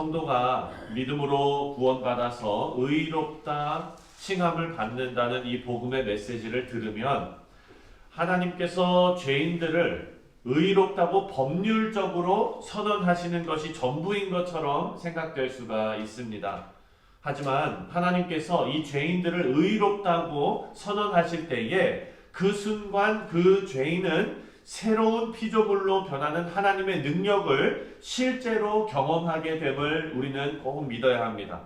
성도가 믿음으로 구원받아서 의롭다 칭함을 받는다는 이 복음의 메시지를 들으면 하나님께서 죄인들을 의롭다고 법률적으로 선언하시는 것이 전부인 것처럼 생각될 수가 있습니다. 하지만 하나님께서 이 죄인들을 의롭다고 선언하실 때에 그 순간 그 죄인은 새로운 피조물로 변하는 하나님의 능력을 실제로 경험하게 됨을 우리는 꼭 믿어야 합니다.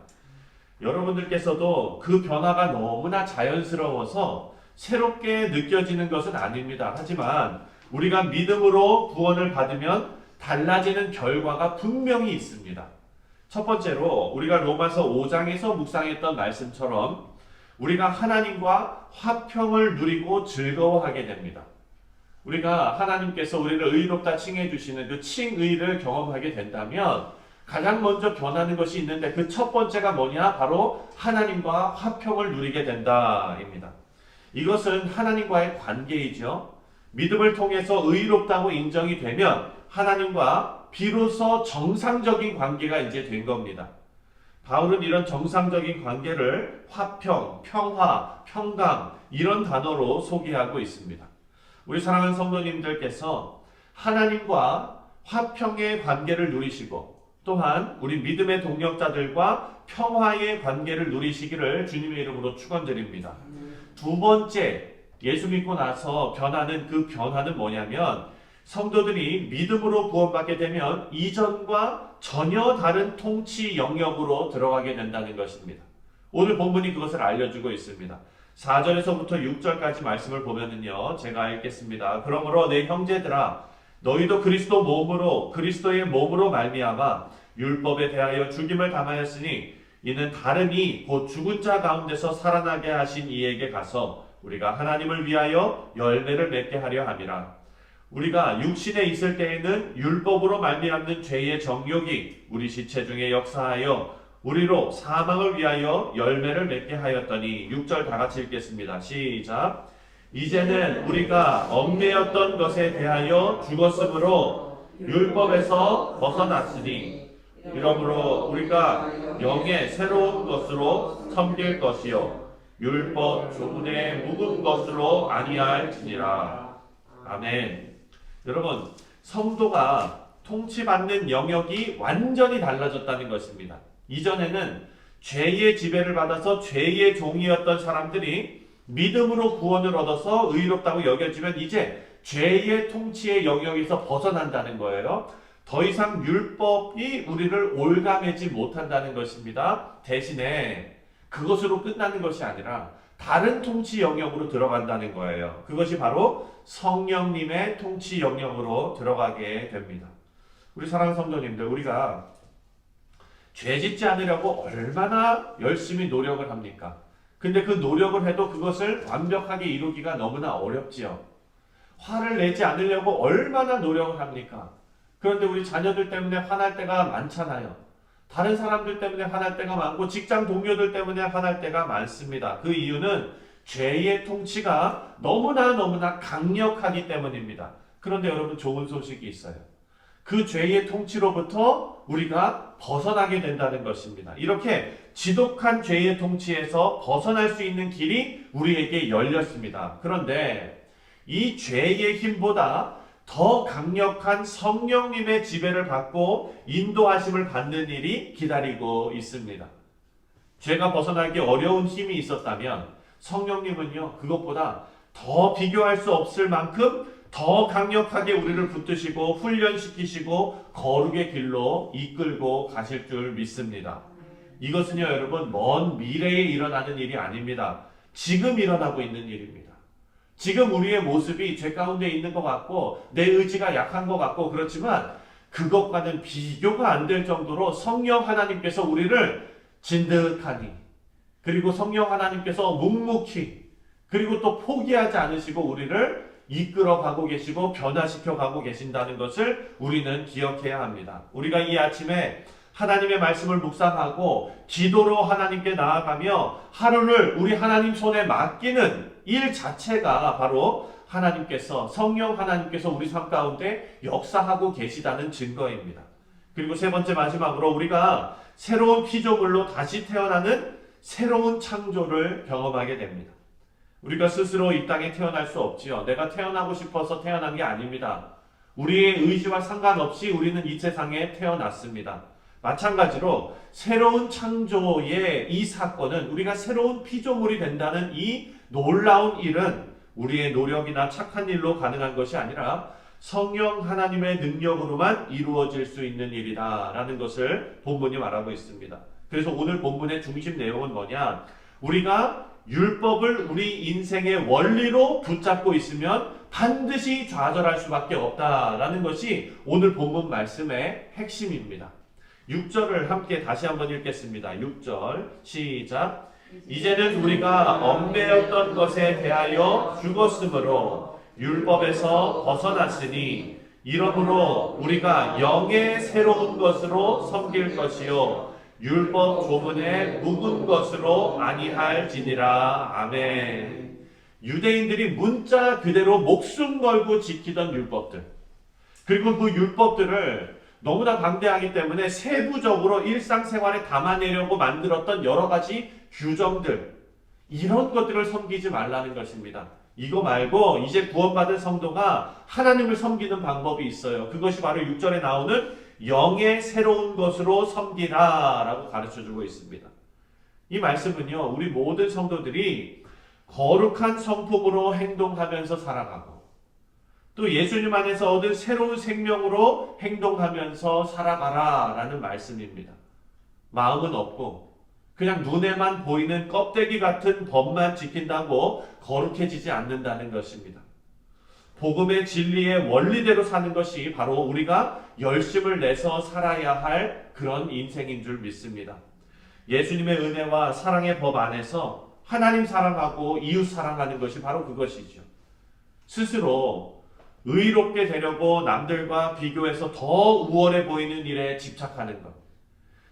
여러분들께서도 그 변화가 너무나 자연스러워서 새롭게 느껴지는 것은 아닙니다. 하지만 우리가 믿음으로 구원을 받으면 달라지는 결과가 분명히 있습니다. 첫 번째로 우리가 로마서 5장에서 묵상했던 말씀처럼 우리가 하나님과 화평을 누리고 즐거워하게 됩니다. 우리가 하나님께서 우리를 의롭다 칭해 주시는 그 칭의를 경험하게 된다면 가장 먼저 변하는 것이 있는데 그 첫 번째가 뭐냐? 바로 하나님과 화평을 누리게 된다입니다. 이것은 하나님과의 관계이죠. 믿음을 통해서 의롭다고 인정이 되면 하나님과 비로소 정상적인 관계가 이제 된 겁니다. 바울은 이런 정상적인 관계를 화평, 평화, 평강 이런 단어로 소개하고 있습니다. 우리 사랑하는 성도님들께서 하나님과 화평의 관계를 누리시고 또한 우리 믿음의 동역자들과 평화의 관계를 누리시기를 주님의 이름으로 축원드립니다. 두 번째, 예수 믿고 나서 변하는 그 변화는 뭐냐면 성도들이 믿음으로 구원받게 되면 이전과 전혀 다른 통치 영역으로 들어가게 된다는 것입니다. 오늘 본문이 그것을 알려주고 있습니다. 4절에서부터 6절까지 말씀을 보면은요, 제가 읽겠습니다. 그러므로 내 형제들아, 너희도 그리스도의 몸으로 말미암아 율법에 대하여 죽임을 당하였으니 이는 다름이 곧 죽은 자 가운데서 살아나게 하신 이에게 가서 우리가 하나님을 위하여 열매를 맺게 하려 함이라. 우리가 육신에 있을 때에는 율법으로 말미암는 죄의 정욕이 우리 시체 중에 역사하여 우리로 사망을 위하여 열매를 맺게 하였더니 6절 다 같이 읽겠습니다. 시작. 이제는 우리가 얽매였던 것에 대하여 죽었으므로 율법에서 벗어났으니 이러므로 우리가 영의 새로운 것으로 섬길 것이요 율법 조문의 묵은 것으로 아니할지니라. 아멘. 여러분, 성도가 통치받는 영역이 완전히 달라졌다는 것입니다. 이전에는 죄의 지배를 받아서 죄의 종이었던 사람들이 믿음으로 구원을 얻어서 의롭다고 여겨지면 이제 죄의 통치의 영역에서 벗어난다는 거예요. 더 이상 율법이 우리를 올가매지 못한다는 것입니다. 대신에 그것으로 끝나는 것이 아니라 다른 통치 영역으로 들어간다는 거예요. 그것이 바로 성령님의 통치 영역으로 들어가게 됩니다. 우리 사랑하는 성도님들, 우리가 죄 짓지 않으려고 얼마나 열심히 노력을 합니까? 근데 그 노력을 해도 그것을 완벽하게 이루기가 너무나 어렵지요. 화를 내지 않으려고 얼마나 노력을 합니까? 그런데 우리 자녀들 때문에 화날 때가 많잖아요. 다른 사람들 때문에 화날 때가 많고 직장 동료들 때문에 화날 때가 많습니다. 그 이유는 죄의 통치가 너무나 강력하기 때문입니다. 그런데 여러분, 좋은 소식이 있어요. 그 죄의 통치로부터 우리가 벗어나게 된다는 것입니다. 이렇게 지독한 죄의 통치에서 벗어날 수 있는 길이 우리에게 열렸습니다. 그런데 이 죄의 힘보다 더 강력한 성령님의 지배를 받고 인도하심을 받는 일이 기다리고 있습니다. 죄가 벗어나기 어려운 힘이 있었다면 성령님은요, 그것보다 더 비교할 수 없을 만큼 더 강력하게 우리를 붙드시고 훈련시키시고 거룩의 길로 이끌고 가실 줄 믿습니다. 이것은요, 여러분, 먼 미래에 일어나는 일이 아닙니다. 지금 일어나고 있는 일입니다. 지금 우리의 모습이 죄 가운데 있는 것 같고 내 의지가 약한 것 같고 그렇지만 그것과는 비교가 안 될 정도로 성령 하나님께서 우리를 진득하니, 그리고 성령 하나님께서 묵묵히, 그리고 또 포기하지 않으시고 우리를 이끌어 가고 계시고 변화시켜 가고 계신다는 것을 우리는 기억해야 합니다. 우리가 이 아침에 하나님의 말씀을 묵상하고 기도로 하나님께 나아가며 하루를 우리 하나님 손에 맡기는 일 자체가 바로 성령 하나님께서 우리 삶 가운데 역사하고 계시다는 증거입니다. 그리고 세 번째 마지막으로 우리가 새로운 피조물로 다시 태어나는 새로운 창조를 경험하게 됩니다. 우리가 스스로 이 땅에 태어날 수 없지요. 내가 태어나고 싶어서 태어난 게 아닙니다. 우리의 의지와 상관없이 우리는 이 세상에 태어났습니다. 마찬가지로 새로운 창조의 이 사건은 우리가 새로운 피조물이 된다는 이 놀라운 일은 우리의 노력이나 착한 일로 가능한 것이 아니라 성령 하나님의 능력으로만 이루어질 수 있는 일이다라는 것을 본문이 말하고 있습니다. 그래서 오늘 본문의 중심 내용은 뭐냐? 우리가 율법을 우리 인생의 원리로 붙잡고 있으면 반드시 좌절할 수밖에 없다라는 것이 오늘 본문 말씀의 핵심입니다. 6절을 함께 다시 한번 읽겠습니다. 6절 시작. 이제는 우리가 얽매였던 것에 대하여 죽었으므로 율법에서 벗어났으니 이러므로 우리가 영의 새로운 것으로 섬길 것이요 율법 조문에 묵은 것으로 아니할지니라. 아멘. 유대인들이 문자 그대로 목숨 걸고 지키던 율법들, 그리고 그 율법들을 너무나 방대하기 때문에 세부적으로 일상생활에 담아내려고 만들었던 여러 가지 규정들, 이런 것들을 섬기지 말라는 것입니다. 이거 말고 이제 구원받은 성도가 하나님을 섬기는 방법이 있어요. 그것이 바로 6절에 나오는 영의 새로운 것으로 섬기라 라고 가르쳐주고 있습니다. 이 말씀은요, 우리 모든 성도들이 거룩한 성품으로 행동하면서 살아가고 또 예수님 안에서 얻은 새로운 생명으로 행동하면서 살아가라 라는 말씀입니다. 마음은 없고 그냥 눈에만 보이는 껍데기 같은 법만 지킨다고 거룩해지지 않는다는 것입니다. 복음의 진리의 원리대로 사는 것이 바로 우리가 열심을 내서 살아야 할 그런 인생인 줄 믿습니다. 예수님의 은혜와 사랑의 법 안에서 하나님 사랑하고 이웃 사랑하는 것이 바로 그것이죠. 스스로 의롭게 되려고 남들과 비교해서 더 우월해 보이는 일에 집착하는 것,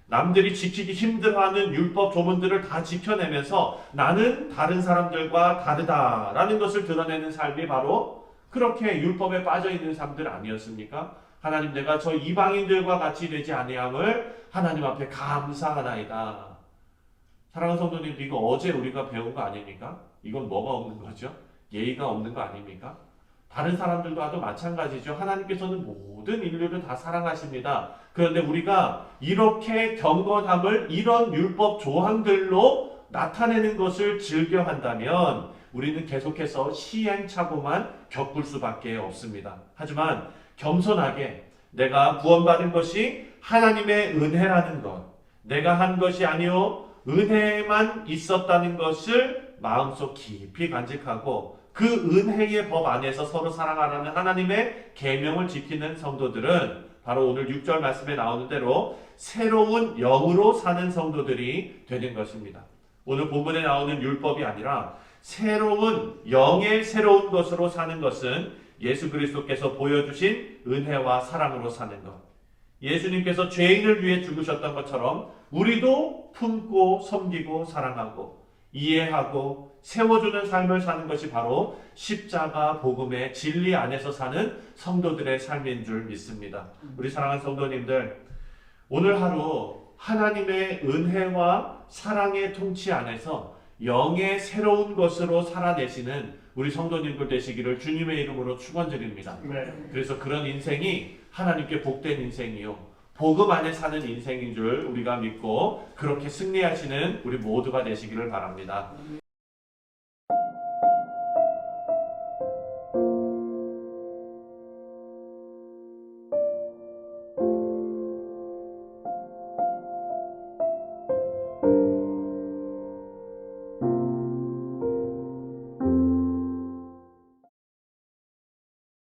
남들이 지키기 힘들어하는 율법 조문들을 다 지켜내면서 나는 다른 사람들과 다르다라는 것을 드러내는 삶이 바로 그렇게 율법에 빠져있는 사람들 아니었습니까? 하나님, 내가 저 이방인들과 같이 되지 아니함을 하나님 앞에 감사하나이다. 사랑하는 성도님, 이거 어제 우리가 배운 거 아닙니까? 이건 뭐가 없는 거죠? 예의가 없는 거 아닙니까? 다른 사람들과도 마찬가지죠. 하나님께서는 모든 인류를 다 사랑하십니다. 그런데 우리가 이렇게 경건함을 이런 율법 조항들로 나타내는 것을 즐겨한다면 우리는 계속해서 시행착오만 겪을 수밖에 없습니다. 하지만 겸손하게 내가 구원받은 것이 하나님의 은혜라는 것, 내가 한 것이 아니요 은혜만 있었다는 것을 마음속 깊이 간직하고 그 은혜의 법 안에서 서로 사랑하라는 하나님의 계명을 지키는 성도들은 바로 오늘 6절 말씀에 나오는 대로 새로운 영으로 사는 성도들이 되는 것입니다. 오늘 본문에 나오는 율법이 아니라 새로운 영의 새로운 것으로 사는 것은 예수 그리스도께서 보여주신 은혜와 사랑으로 사는 것. 예수님께서 죄인을 위해 죽으셨던 것처럼 우리도 품고 섬기고 사랑하고 이해하고 세워주는 삶을 사는 것이 바로 십자가 복음의 진리 안에서 사는 성도들의 삶인 줄 믿습니다. 우리 사랑하는 성도님들, 오늘 하루 하나님의 은혜와 사랑의 통치 안에서 영의 새로운 것으로 살아내시는 우리 성도님들 되시기를 주님의 이름으로 축원드립니다. 그래서 그런 인생이 하나님께 복된 인생이요, 복음 안에 사는 인생인 줄 우리가 믿고 그렇게 승리하시는 우리 모두가 되시기를 바랍니다.